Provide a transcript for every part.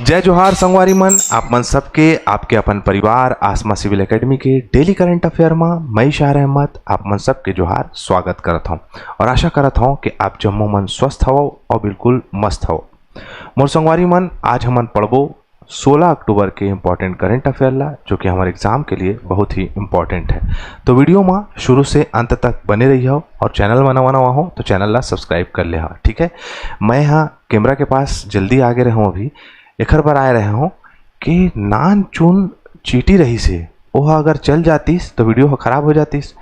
जय जोहार संगवारी मन, आप मन सबके आपके अपन परिवार आसमा सिविल एकेडमी के डेली करंट अफेयर में मैं शायर अहमद आप मन सबके जोहार स्वागत करत हूँ और आशा करत हूँ कि आप जम्मो मन स्वस्थ हो और बिल्कुल मस्त हो। मोर संगवारी मन, आज हमन पढ़बो 16 अक्टूबर के इम्पॉर्टेंट करंट अफेयर ला, जो कि हमारे एग्जाम के लिए बहुत ही इम्पॉर्टेंट है। तो वीडियो में शुरू से अंत तक बने रही हो और चैनल में नवा नवा हो तो चैनल ला सब्सक्राइब कर ले हो, ठीक है। मैं यहाँ कैमरा के पास जल्दी आगे रहूँ, अभी एखर पर आए रहे हूँ कि नान चुन चीटी रही से वह अगर चल जातीस तो वीडियो खराब हो जातीस,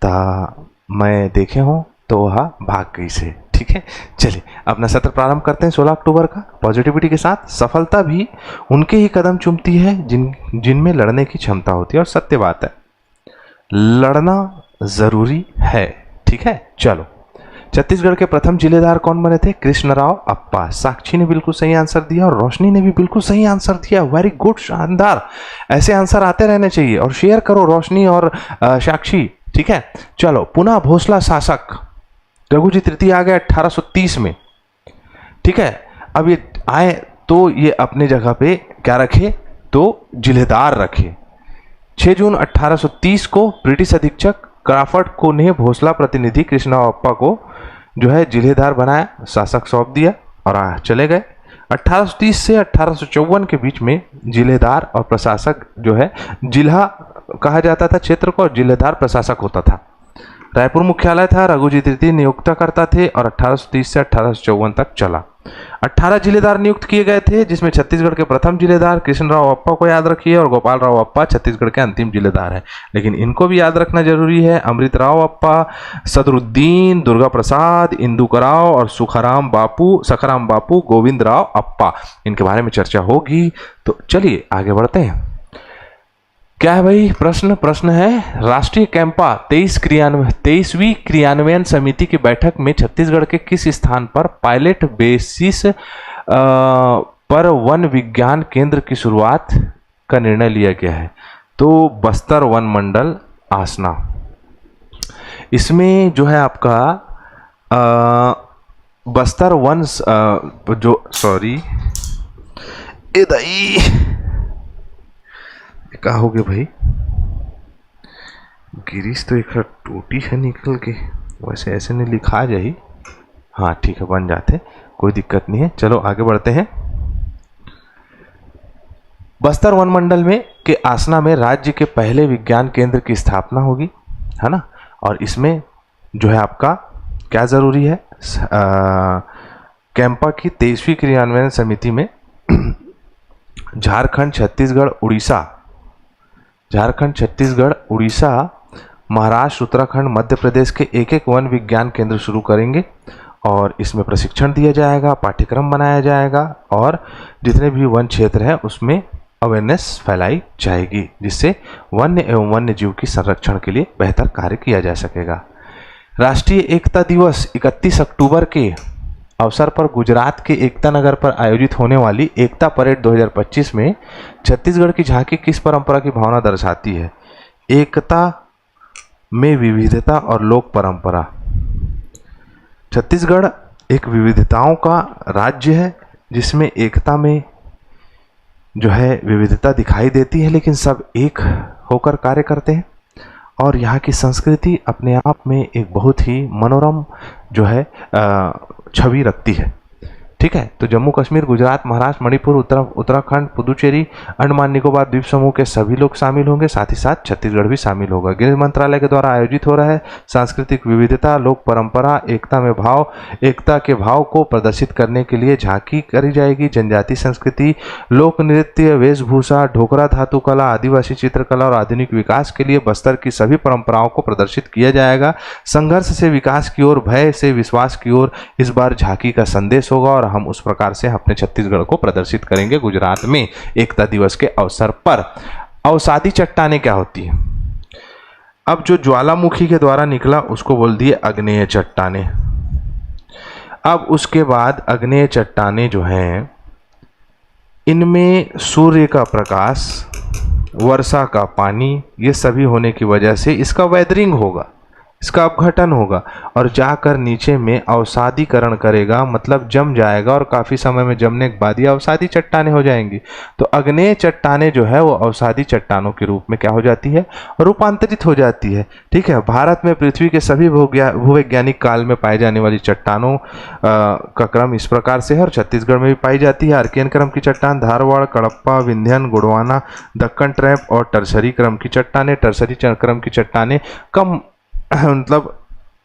ता मैं देखे हूँ तो वह भाग गई से, ठीक है। चलिए अपना सत्र प्रारंभ करते हैं 16 अक्टूबर का पॉजिटिविटी के साथ। सफलता भी उनके ही कदम चूमती है जिनमें लड़ने की क्षमता होती है, और सत्य बात है, लड़ना जरूरी है, ठीक है। चलो, छत्तीसगढ़ के प्रथम जिलेदार कौन बने थे? कृष्णराव अप्पा। साक्षी ने बिल्कुल सही आंसर दिया और रोशनी ने भी बिल्कुल सही आंसर दिया। वेरी गुड, शानदार। ऐसे आंसर आते रहने चाहिए और शेयर करो रोशनी और साक्षी, ठीक है। चलो, पुनः भोसला शासक रघुजी तृतीय आ गए 1830 में, ठीक है। अब ये आए तो ये अपने जगह पे क्या रखे? तो जिलेदार रखे। 6 जून 1830 को ब्रिटिश अधीक्षक क्राफर्ड को ने भोसला प्रतिनिधि कृष्णराव अप्पा को जो है जिलेदार बनाया, शासक सौंप दिया और चले गए। 1830 से 1854 के बीच में जिलेदार और प्रशासक जो है, जिला कहा जाता था क्षेत्र को, और जिलेदार प्रशासक होता था। रायपुर मुख्यालय था, रघुजी तृतीय नियुक्त करता थे और 1830 से 1854 तक चला। 18 जिलेदार नियुक्त किए गए थे, जिसमें छत्तीसगढ़ के प्रथम जिलेदार कृष्णराव अप्पा को याद रखिए और गोपाल राव अप्पा छत्तीसगढ़ के अंतिम जिलेदार हैं, लेकिन इनको भी याद रखना जरूरी है। अमृतराव अप्पा, सदरुद्दीन, दुर्गा प्रसाद, इंदुकराव और सखाराम बापू, गोविंद राव अप्पा, इनके बारे में चर्चा होगी। तो चलिए आगे बढ़ते हैं। क्या है भाई? प्रश्न है, राष्ट्रीय कैंपा 23वीं क्रियान्वयन समिति की बैठक में छत्तीसगढ़ के किस स्थान पर पायलट बेसिस पर वन विज्ञान केंद्र की शुरुआत का निर्णय लिया गया है? तो बस्तर वन मंडल आसना। इसमें जो है आपका बस्तर वन का हो गया भाई, गिरीश तो एक टूटी है निकल के, वैसे ऐसे नहीं लिखा जाही। हाँ ठीक है, बन जाते, कोई दिक्कत नहीं है। चलो आगे बढ़ते हैं। बस्तर वन मंडल में के आसना में राज्य के पहले विज्ञान केंद्र की स्थापना होगी, है ना। और इसमें जो है आपका क्या जरूरी है? कैंपा की 23वीं क्रियान्वयन समिति में झारखंड, छत्तीसगढ़, उड़ीसा, महाराष्ट्र, उत्तराखंड, मध्य प्रदेश के एक वन विज्ञान केंद्र शुरू करेंगे और इसमें प्रशिक्षण दिया जाएगा, पाठ्यक्रम बनाया जाएगा और जितने भी वन क्षेत्र है उसमें अवेयरनेस फैलाई जाएगी, जिससे वन्य एवं वन्य जीव की संरक्षण के लिए बेहतर कार्य किया जा सकेगा। राष्ट्रीय एकता दिवस 31 अक्टूबर के अवसर पर गुजरात के एकता नगर पर आयोजित होने वाली एकता परेड 2025 में छत्तीसगढ़ की झांकी किस परंपरा की भावना दर्शाती है? एकता में विविधता और लोक परंपरा। छत्तीसगढ़ एक विविधताओं का राज्य है, जिसमें एकता में जो है विविधता दिखाई देती है, लेकिन सब एक होकर कार्य करते हैं और यहाँ की संस्कृति अपने आप में एक बहुत ही मनोरम जो है छवि रखती है, ठीक है। तो जम्मू कश्मीर, गुजरात, महाराष्ट्र, मणिपुर, उत्तराखंड, पुदुचेरी, अंडमान निकोबार द्वीप समूह के सभी लोग शामिल होंगे, साथ ही साथ छत्तीसगढ़ भी शामिल होगा। गृह मंत्रालय के द्वारा आयोजित हो रहा है। सांस्कृतिक विविधता, लोक परंपरा, एकता के भाव को प्रदर्शित करने के लिए झांकी करी जाएगी। जनजाति संस्कृति, लोक नृत्य, वेशभूषा, ढोकरा धातु कला, आदिवासी चित्रकला और आधुनिक विकास के लिए बस्तर की सभी परंपराओं को प्रदर्शित किया जाएगा। संघर्ष से विकास की ओर, भय से विश्वास की ओर इस बार झांकी का संदेश होगा और हम उस प्रकार से अपने छत्तीसगढ़ को प्रदर्शित करेंगे गुजरात में एकता दिवस के अवसर पर। अवसादी चट्टानें क्या होती है? अब जो ज्वालामुखी के द्वारा निकला उसको बोल दिए अग्नेय चट्टानें। अब उसके बाद अग्नेय चट्टानें जो हैं, इनमें सूर्य का प्रकाश, वर्षा का पानी, ये सभी होने की वजह से इसका वेदरिंग होगा। इसका अपघटन होगा और जाकर नीचे में अवसादीकरण करेगा, मतलब जम जाएगा और काफ़ी समय में जमने के बाद ये अवसादी चट्टानें हो जाएंगी। तो आग्नेय चट्टानें जो है वो अवसादी चट्टानों के रूप में क्या हो जाती है, रूपांतरित हो जाती है। ठीक है, भारत में पृथ्वी के सभी भूवैज्ञानिक काल में पाई जाने वाली चट्टानों का क्रम इस प्रकार से है और छत्तीसगढ़ में भी पाई जाती है। आर्कियन क्रम की चट्टान धारवाड़, कड़प्पा, विंध्यन, गोंडवाना, दक्कन ट्रैप और टर्सरी क्रम की चट्टानें। टर्सरी क्रम की चट्टानें कम मतलब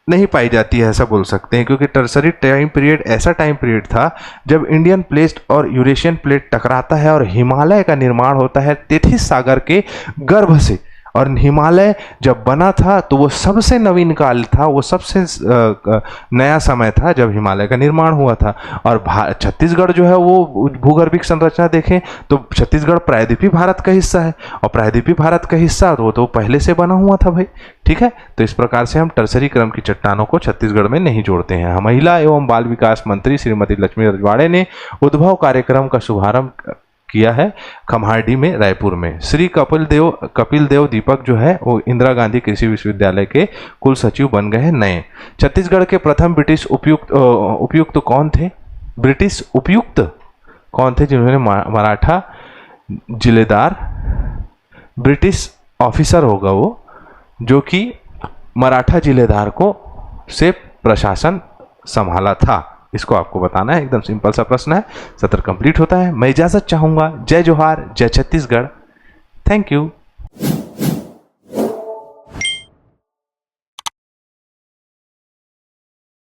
नहीं पाई जाती है ऐसा बोल सकते हैं, क्योंकि टर्सरी टाइम पीरियड ऐसा टाइम पीरियड था जब इंडियन प्लेट और यूरेशियन प्लेट टकराता है और हिमालय का निर्माण होता है तेथिस सागर के गर्भ से। और हिमालय जब बना था तो वो सबसे नवीन काल था, वो सबसे नया समय था जब हिमालय का निर्माण हुआ था। और छत्तीसगढ़ जो है वो भूगर्भिक संरचना देखें तो छत्तीसगढ़ प्रायद्वीपीय भारत का हिस्सा है और प्रायद्वीपीय भारत का हिस्सा वो तो पहले से बना हुआ था भाई। ठीक है, तो इस प्रकार से हम टर्सरी क्रम की चट्टानों को छत्तीसगढ़ में नहीं जोड़ते हैं। महिला एवं बाल विकास मंत्री श्रीमती लक्ष्मी रजवाड़े ने उद्भव कार्यक्रम का शुभारंभ किया है खम्हारडी में, रायपुर में। श्री कपिल देव दीपक जो है वो इंदिरा गांधी कृषि विश्वविद्यालय के कुल सचिव बन गए हैं नए। छत्तीसगढ़ के प्रथम ब्रिटिश उपयुक्त कौन थे? ब्रिटिश उपयुक्त कौन थे जिन्होंने मराठा जिलेदार, ब्रिटिश ऑफिसर होगा वो, जो कि मराठा जिलेदार को से प्रशासन संभाला था। इसको आपको बताना है, एकदम सिंपल सा प्रश्न है। सत्र कंप्लीट होता है। मैं इजाजत चाहूंगा। जय जोहार, जय छत्तीसगढ़। Thank you.